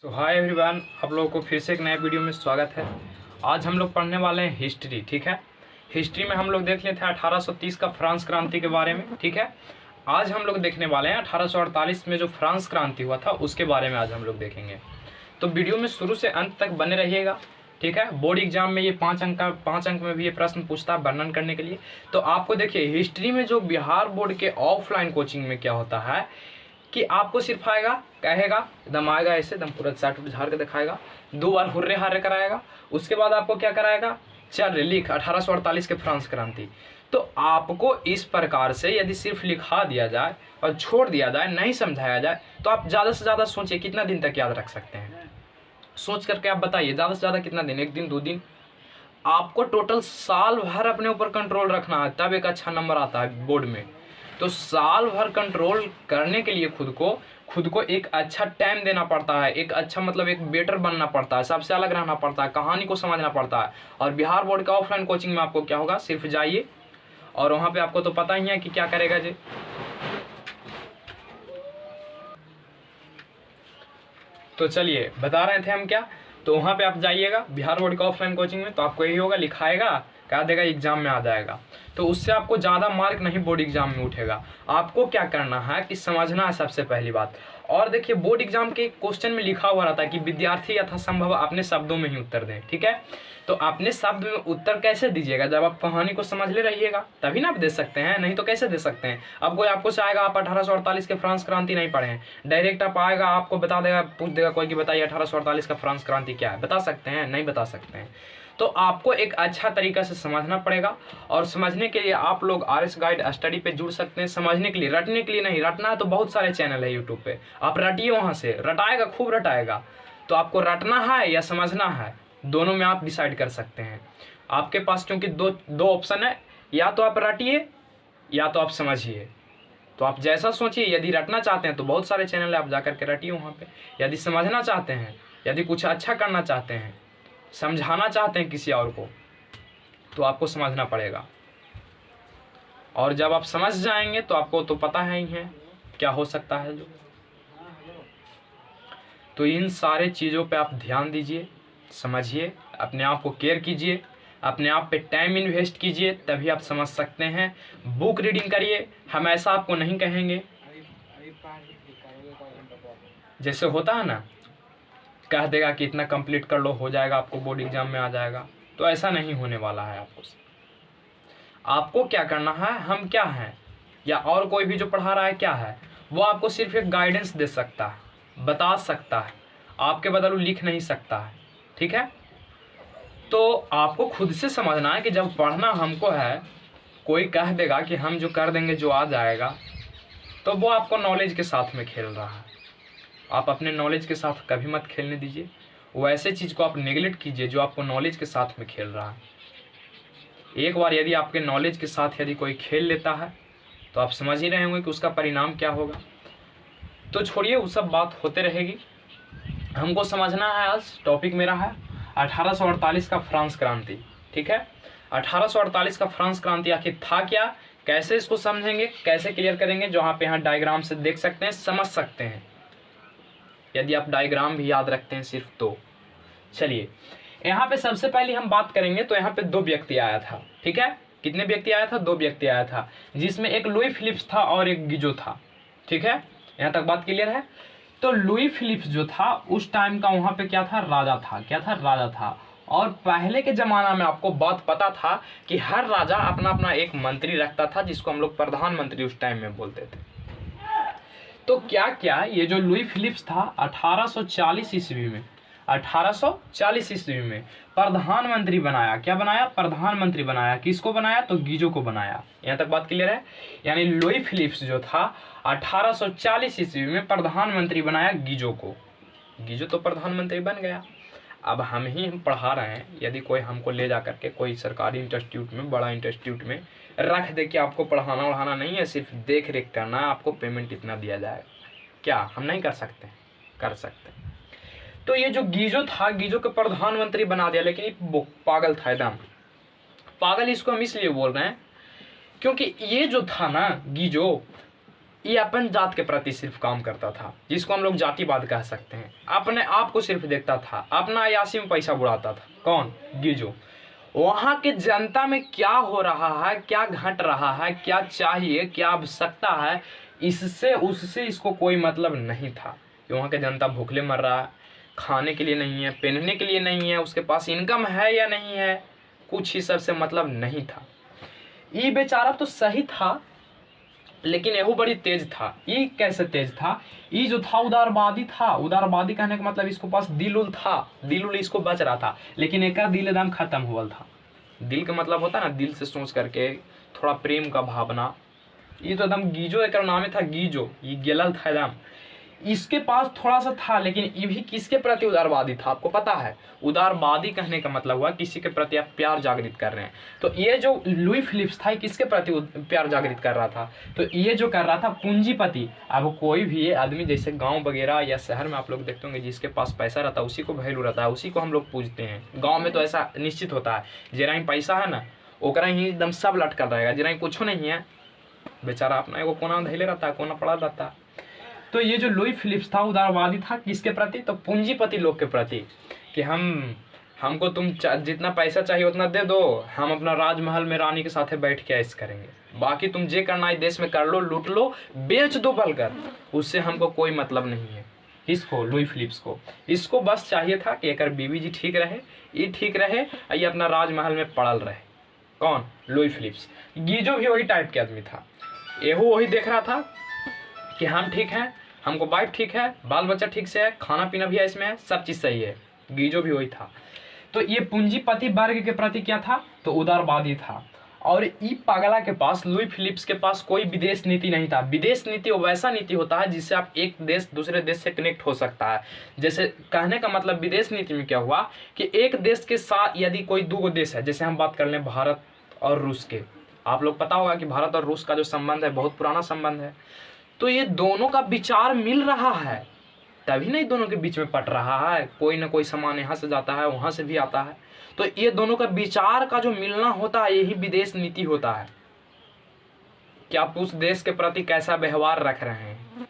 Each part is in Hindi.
हाय एवरीवन, आप लोगों को फिर से एक नए वीडियो में स्वागत है। आज हम लोग पढ़ने वाले हैं हिस्ट्री। ठीक है, हिस्ट्री में हम लोग देख लेते हैं 1830 का फ्रांस क्रांति के बारे में। ठीक है, आज हम लोग देखने वाले हैं 1848 में जो फ्रांस क्रांति हुआ था उसके बारे में आज हम लोग देखेंगे। तो वीडियो में शुरू से अंत तक बने रहिएगा। ठीक है, बोर्ड एग्जाम में ये 5 अंक में भी ये प्रश्न पूछता है वर्णन करने के लिए। तो आपको देखिए, हिस्ट्री में जो बिहार बोर्ड के ऑफलाइन कोचिंग में क्या होता है कि आपको सिर्फ आएगा, कहेगा, एकदम आएगा ऐसे, एकदम पूरा चार्ट झाड़ के दिखाएगा, 2 बार हुर्रे हारे कराएगा। उसके बाद आपको क्या कराएगा, चल लिख 1848 के फ्रांस क्रांति। तो आपको इस प्रकार से यदि सिर्फ लिखा दिया जाए और छोड़ दिया जाए, नहीं समझाया जाए, तो आप ज़्यादा से ज़्यादा सोचिए कितना दिन तक याद रख सकते हैं। सोच करके आप बताइए, ज़्यादा से ज़्यादा कितना दिन, 1 दिन 2 दिन। आपको टोटल साल भर अपने ऊपर कंट्रोल रखना है, तब एक अच्छा नंबर आता है बोर्ड में। तो साल भर कंट्रोल करने के लिए खुद को एक अच्छा टाइम देना पड़ता है, एक अच्छा मतलब एक बेटर बनना पड़ता है, सबसे अलग रहना पड़ता है, कहानी को समझना पड़ता है। और बिहार बोर्ड का ऑफलाइन कोचिंग में आपको क्या होगा, सिर्फ जाइए और वहाँ पे आपको तो पता ही है कि क्या करेगा जी। तो चलिए बता रहे थे हम क्या, तो वहाँ पे आप जाइएगा बिहार बोर्ड का ऑफलाइन कोचिंग में, तो आपको यही होगा, लिखाएगा, कह देगा, एग्जाम में आ जाएगा। तो उससे आपको ज़्यादा मार्क नहीं बोर्ड एग्जाम में उठेगा। आपको क्या करना है कि समझना है सबसे पहली बात। और देखिए, बोर्ड एग्जाम के क्वेश्चन में लिखा हुआ रहता है कि विद्यार्थी यथासंभव अपने शब्दों में ही उत्तर दें। ठीक है, तो अपने शब्द में उत्तर कैसे दीजिएगा, जब आप कहानी को समझ ले रहिएगा तभी ना आप दे सकते हैं, नहीं तो कैसे दे सकते हैं। अब कोई आपको से आएगा, आप 1848 के फ्रांस क्रांति नहीं पढ़े हैं, डायरेक्ट आप आएगा, आपको बता देगा, पूछ देगा कोई कि बताइए 1848 का फ्रांस क्रांति क्या है, बता सकते हैं? नहीं बता सकते हैं। तो आपको एक अच्छा तरीका से समझना पड़ेगा। और समझने के लिए आप लोग RS गाइड स्टडी पे जुड़ सकते हैं। समझने के लिए, रटने के लिए नहीं। रटना है तो बहुत सारे चैनल है यूट्यूब पे, आप रटिए, वहाँ से रटाएगा, खूब रटाएगा। तो आपको रटना है या समझना है, दोनों में आप डिसाइड कर सकते हैं। आपके पास क्योंकि दो ऑप्शन है, या तो आप रटिए या तो आप समझिए। तो आप जैसा सोचिए, यदि रटना चाहते हैं तो बहुत सारे चैनल है, आप जाकर के रटिए वहाँ पे। यदि समझना चाहते हैं, यदि कुछ अच्छा करना चाहते हैं, समझाना चाहते हैं किसी और को, तो आपको समझना पड़ेगा। और जब आप समझ जाएंगे तो आपको तो पता है ही है क्या हो सकता है जो। तो इन सारे चीज़ों पे आप ध्यान दीजिए, समझिए, अपने आप को केयर कीजिए, अपने आप पे टाइम इन्वेस्ट कीजिए, तभी आप समझ सकते हैं। बुक रीडिंग करिए, हम ऐसा आपको नहीं कहेंगे जैसे होता है ना, कह देगा कि इतना कंप्लीट कर लो, हो जाएगा, आपको बोर्ड एग्जाम में आ जाएगा। तो ऐसा नहीं होने वाला है। आपको क्या करना है, हम क्या हैं या और कोई भी जो पढ़ा रहा है क्या है, वो आपको सिर्फ एक गाइडेंस दे सकता है, बता सकता है, आपके बदले लिख नहीं सकता है। ठीक है, तो आपको खुद से समझना है कि जब पढ़ना हमको है, कोई कह देगा कि हम जो कर देंगे जो आ जाएगा, तो वो आपको नॉलेज के साथ में खेल रहा है। आप अपने नॉलेज के साथ कभी मत खेलने दीजिए। वो ऐसे चीज़ को आप नेगलेक्ट कीजिए जो आपको नॉलेज के साथ में खेल रहा है। एक बार यदि आपके नॉलेज के साथ यदि कोई खेल लेता है, तो आप समझ ही रहे होंगे कि उसका परिणाम क्या होगा। तो छोड़िए, वो सब बात होते रहेगी। हमको समझना है, आज टॉपिक मेरा है 1848 का फ्रांस क्रांति। ठीक है, 1848 का फ्रांस क्रांति आखिर था क्या, कैसे इसको समझेंगे, कैसे क्लियर करेंगे, जो आप यहाँ डायग्राम से देख सकते हैं, समझ सकते हैं, यदि आप डायग्राम भी याद रखते हैं सिर्फ तो। चलिए, यहाँ पे सबसे पहले हम बात करेंगे तो यहाँ पे 2 व्यक्ति आया था। ठीक है, कितने व्यक्ति आया था, 2 व्यक्ति आया था, जिसमें एक लुई फिलिप्स था और एक गिजो था। ठीक है, यहाँ तक बात क्लियर है। तो लुई फिलिप्स जो था उस टाइम का वहाँ पे क्या था, राजा था। क्या था, राजा था। और पहले के जमाना में आपको बात पता था कि हर राजा अपना अपना एक मंत्री रखता था, जिसको हम लोग प्रधानमंत्री उस टाइम में बोलते थे। तो क्या क्या ये जो लुई फिलिप्स था 1840 ईस्वी में, 1840 ईस्वी में प्रधानमंत्री बनाया। क्या बनाया, प्रधानमंत्री बनाया। किसको बनाया, तो गिजो को बनाया। यहाँ तक बात क्लियर है। यानी लुई फिलिप्स जो था 1840 ईस्वी में प्रधानमंत्री बनाया गिजो को। गिजो तो प्रधानमंत्री बन गया। अब हम पढ़ा रहे हैं, यदि कोई हमको ले जा करके कोई सरकारी इंस्टीट्यूट में, बड़ा इंस्टीट्यूट में रख दे कि आपको पढ़ाना वढ़ाना नहीं है, सिर्फ देख रेख करना है, आपको पेमेंट इतना दिया जाएगा, क्या हम नहीं कर सकते? कर सकते। तो ये जो गिजो था, गिजो को प्रधानमंत्री बना दिया। लेकिन ये पागल था, एकदम पागल। इसको हम इसलिए बोल रहे हैं क्योंकि ये जो था ना गिजो, ये अपन जात के प्रति सिर्फ काम करता था, जिसको हम लोग जातिवाद कह सकते हैं। अपने आप को सिर्फ देखता था, अपना अयासी में पैसा बुढ़ाता था। कौन? गीजो। वहाँ के जनता में क्या हो रहा है, क्या घट रहा है, क्या चाहिए, क्या आवश्यकता है, इससे उससे इसको कोई मतलब नहीं था। वहाँ के जनता भूखले मर रहा है, खाने के लिए नहीं है, पहनने के लिए नहीं है, उसके पास इनकम है या नहीं है, कुछ ही सबसे मतलब नहीं था। ये बेचारा तो सही था, लेकिन यहू बड़ी तेज था। ये कैसे तेज था? ये जो था उदारवादी था। उदारवादी कहने का मतलब इसको पास दिल उल था, दिल उल इसको बच रहा था, लेकिन एक दिल एकदम खत्म हुआ था। दिल का मतलब होता है ना, दिल से सोच करके थोड़ा प्रेम का भावना। ये तो एकदम गीजो एक नाम था, गीजो, ये गेलल था एकदम। इसके पास थोड़ा सा था, लेकिन ये भी किसके प्रति उदारवादी था आपको पता है? उदारवादी कहने का मतलब हुआ किसी के प्रति आप प्यार जागृत कर रहे हैं। तो ये जो लुई फिलिप्स था, किसके प्रति प्यार जागृत कर रहा था? तो ये जो कर रहा था पूंजीपति। अब कोई भी आदमी जैसे गांव वगैरह या शहर में आप लोग देखते होंगे, जिसके पास पैसा रहता है उसी को वैल्यू रहता है, उसी को हम लोग पूजते हैं। गाँव में तो ऐसा निश्चित होता है, जरा ही पैसा है ना ओकरा ही एकदम सब लटकल रहेगा, जरा ही कुछ नहीं है बेचारा अपना एगो कोना धैले रहता है, कोना पड़ा रहता है। तो ये जो लुई फिलिप्स था उदारवादी था किसके प्रति? तो पूंजीपति लोग के प्रति, कि हमको तुम जितना पैसा चाहिए उतना दे दो, हम अपना राजमहल में रानी के साथ बैठ के ऐश करेंगे, बाकी तुम जे करना है देश में कर लो, लूट लो, बेच दो बलकर, उससे हमको कोई मतलब नहीं है। किसको? लुई फिलिप्स को। इसको बस चाहिए था कि एक बीवी जी ठीक रहे, ये ठीक रहे, ये अपना राजमहल में पड़ल रहे। कौन? Louis Philips. गीजो भी वही टाइप के आदमी था, एहू वही देख रहा था कि हम ठीक हैं, हमको वाइफ ठीक है, बाल बच्चा ठीक से है, खाना पीना भी इसमें है, सब चीज़ सही है। गीजो भी वही था। तो ये पूंजीपति वर्ग के प्रति क्या था? तो उदारवादी था। और ई पागला के पास, लुई फिलिप्स के पास कोई विदेश नीति नहीं था। विदेश नीति वैसा नीति होता है जिससे आप एक देश दूसरे देश से कनेक्ट हो सकता है। जैसे कहने का मतलब विदेश नीति में क्या हुआ कि एक देश के साथ यदि कोई दो देश है, जैसे हम बात कर लें भारत और रूस के, आप लोग पता होगा कि भारत और रूस का जो संबंध है बहुत पुराना संबंध है। तो ये दोनों का विचार मिल रहा है, तभी नहीं दोनों के बीच में पट रहा है। कोई ना कोई सामान यहाँ से जाता है, वहाँ से भी आता है। तो ये दोनों का विचार का जो मिलना होता है, यही विदेश नीति होता है कि आप उस देश के प्रति कैसा व्यवहार रख रहे हैं।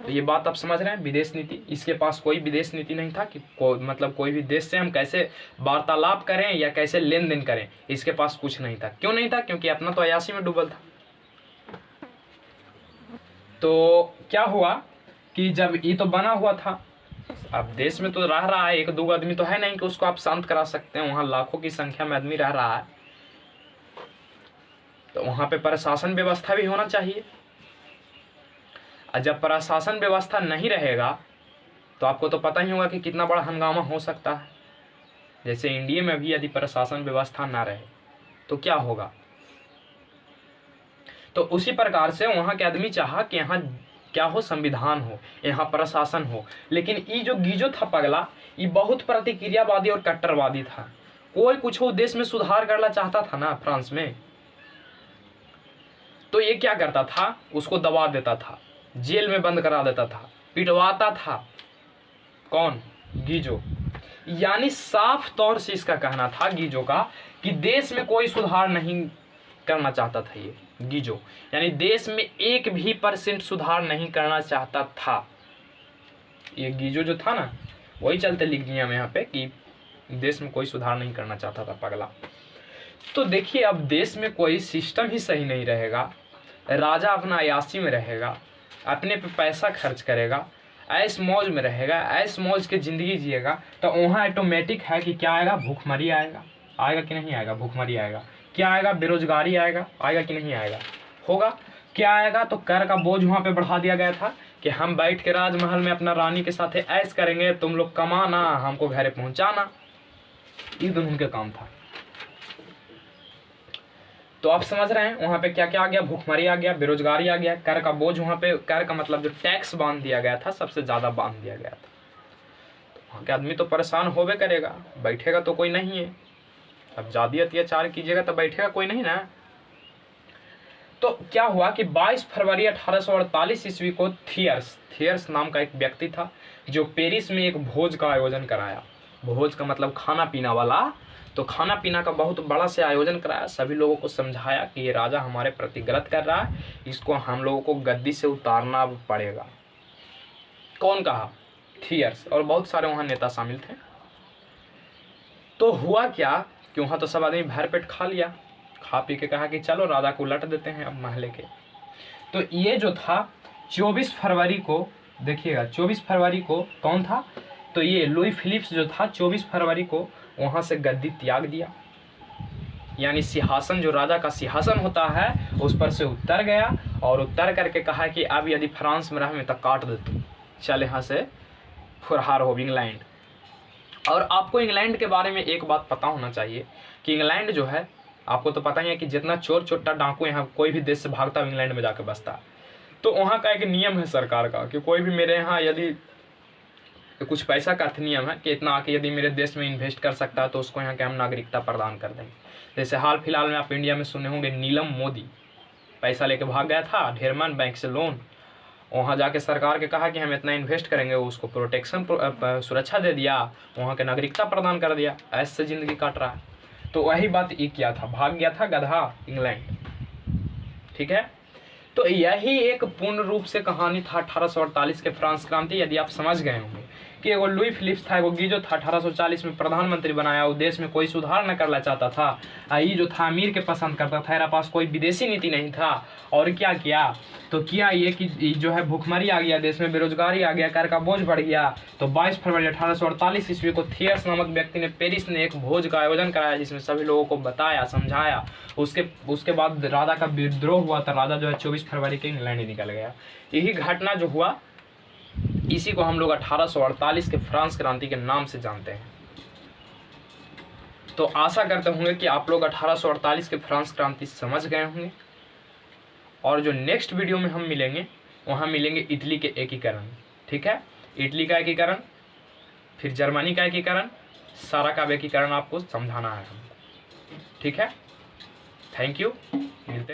तो ये बात आप समझ रहे हैं, विदेश नीति। इसके पास कोई विदेश नीति नहीं था कि मतलब कोई भी देश से हम कैसे वार्तालाप करें या कैसे लेन देन करें, इसके पास कुछ नहीं था। क्यों नहीं था? क्योंकि अपना तो अयासी में डूबल था। तो क्या हुआ कि जब ये तो बना हुआ था, अब देश में तो रह रहा है, एक दो आदमी तो है नहीं कि उसको आप शांत करा सकते हैं, वहाँ लाखों की संख्या में आदमी रह रहा है, तो वहाँ पे प्रशासन व्यवस्था भी होना चाहिए। और जब प्रशासन व्यवस्था नहीं रहेगा तो आपको तो पता ही होगा कि कितना बड़ा हंगामा हो सकता है। जैसे इंडिया में भी यदि प्रशासन व्यवस्था ना रहे तो क्या होगा। तो उसी प्रकार से वहाँ के आदमी चाहा कि यहाँ क्या हो, संविधान हो, यहाँ प्रशासन हो। लेकिन ये जो गीजो था पगला, ये बहुत प्रतिक्रियावादी और कट्टरवादी था। कोई कुछ हो देश में सुधार करना चाहता था ना फ्रांस में, तो ये क्या करता था, उसको दबा देता था, जेल में बंद करा देता था, पिटवाता था। कौन? गीजो। यानी साफ तौर से इसका कहना था गीजो का कि देश में कोई सुधार नहीं करना चाहता था ये गीजो, यानी देश में 1% सुधार नहीं करना चाहता था। ये गीजो जो था ना, वही चलते लिख दिया मैं यहाँ पे कि देश में कोई सुधार नहीं करना चाहता था पगला। तो देखिए, अब देश में कोई सिस्टम ही सही नहीं रहेगा, राजा अपना अयासी में रहेगा, अपने पे पैसा खर्च करेगा, ऐश मौज में रहेगा, ऐश मौज की ज़िंदगी जिएगा, तो वहाँ ऑटोमेटिक है कि क्या आएगा, भूखमरी आएगा। आएगा कि नहीं आएगा? भूखमरी आएगा। क्या आएगा? बेरोजगारी आएगा। आएगा कि नहीं आएगा? होगा। क्या आएगा? तो कर का बोझ वहाँ पे बढ़ा दिया गया था कि हम बैठ के राजमहल में अपना रानी के साथ ऐश करेंगे, तुम लोग कमाना, हमको घर पहुँचाना। ये दोनों का काम था। तो आप समझ रहे हैं वहाँ पे क्या क्या आ गया, भूखमरी आ गया, बेरोजगारी आ गया, कर का बोझ, वहाँ पे कर का मतलब जो टैक्स बांध दिया गया था, सबसे ज़्यादा बांध दिया गया था। तो वहाँ के आदमी तो परेशान होबे करेगा, बैठेगा तो कोई नहीं है। अब जाति अत्याचार कीजिएगा तो बैठेगा कोई नहीं ना। तो क्या हुआ कि 22 फरवरी 1848 ईस्वी को थियर्स नाम का एक व्यक्ति था जो पेरिस में एक भोज का आयोजन कराया। भोज का मतलब खाना पीना वाला। तो खाना पीना का बहुत बड़ा से आयोजन कराया, सभी लोगों को समझाया कि ये राजा हमारे प्रति गलत कर रहा है, इसको हम लोगों को गद्दी से उतारना पड़ेगा। कौन कहा? थियर्स और बहुत सारे वहाँ नेता शामिल थे। तो हुआ क्या कि वहाँ तो सब आदमी भर पेट खा लिया, खा पी के कहा कि चलो राजा को उलट देते हैं अब महले के। तो ये जो था 24 फरवरी को, देखिएगा 24 फरवरी को कौन था, तो ये लुई फिलिप्स जो था 24 फरवरी को वहाँ से गद्दी त्याग दिया, यानी सिंहासन जो राजा का सिंहासन होता है उस पर से उतर गया और उतर करके कहा कि अब यदि फ्रांस में रह में तो काट दे तू, चल यहाँ से फुरहार हो इंग्लैंड। और आपको इंग्लैंड के बारे में एक बात पता होना चाहिए कि इंग्लैंड जो है, आपको तो पता ही है कि जितना चोर चोट्टा डाकू यहाँ कोई भी देश से भागता है इंग्लैंड में जाकर बसता है। तो वहाँ का एक नियम है सरकार का कि कोई भी मेरे यहाँ यदि कुछ पैसा का नियम है कि इतना आके यदि मेरे देश में इन्वेस्ट कर सकता है तो उसको यहाँ के हम नागरिकता प्रदान कर देंगे। जैसे हाल फिलहाल में आप इंडिया में सुने होंगे नीलम मोदी पैसा लेके भाग गया था ढेरमान बैंक से लोन, वहाँ जाके सरकार के कहा कि हम इतना इन्वेस्ट करेंगे, उसको प्रोटेक्शन सुरक्षा दे दिया, वहाँ के नागरिकता प्रदान कर दिया, ऐसे ज़िंदगी काट रहा है। तो वही बात ये किया था, भाग गया था गधा इंग्लैंड। ठीक है, तो यही एक पूर्ण रूप से कहानी था 1848 के फ्रांस क्रांति। यदि आप समझ गए होंगे कि एगो लुई फिलिप्स था, एगो गीजो था, 1840 में प्रधानमंत्री बनाया, वो देश में कोई सुधार न करना चाहता था, ये जो था अमीर के पसंद करता था, मेरा पास कोई विदेशी नीति नहीं था। और क्या किया, तो किया ये कि जो है भूखमरी आ गया देश में, बेरोजगारी आ गया, कर का बोझ बढ़ गया। तो 22 फरवरी 1848 ईस्वी को थियर्स नामक व्यक्ति ने पेरिस ने एक भोज का आयोजन कराया जिसमें सभी लोगों को बताया, समझाया। उसके बाद राजा का विद्रोह हुआ था, राजा जो है 24 फरवरी के इंग्लैंड ही निकल गया। यही घटना जो हुआ इसी को हम लोग 1848 के फ्रांस क्रांति के नाम से जानते हैं। तो आशा करते होंगे कि आप लोग 1848 के फ्रांस क्रांति समझ गए होंगे। और जो नेक्स्ट वीडियो में हम मिलेंगे वहाँ मिलेंगे इटली के एकीकरण। ठीक है, इटली का एकीकरण, फिर जर्मनी का एकीकरण, सारा का एकीकरण आपको समझाना है हमको। ठीक है, थैंक यू, मिलते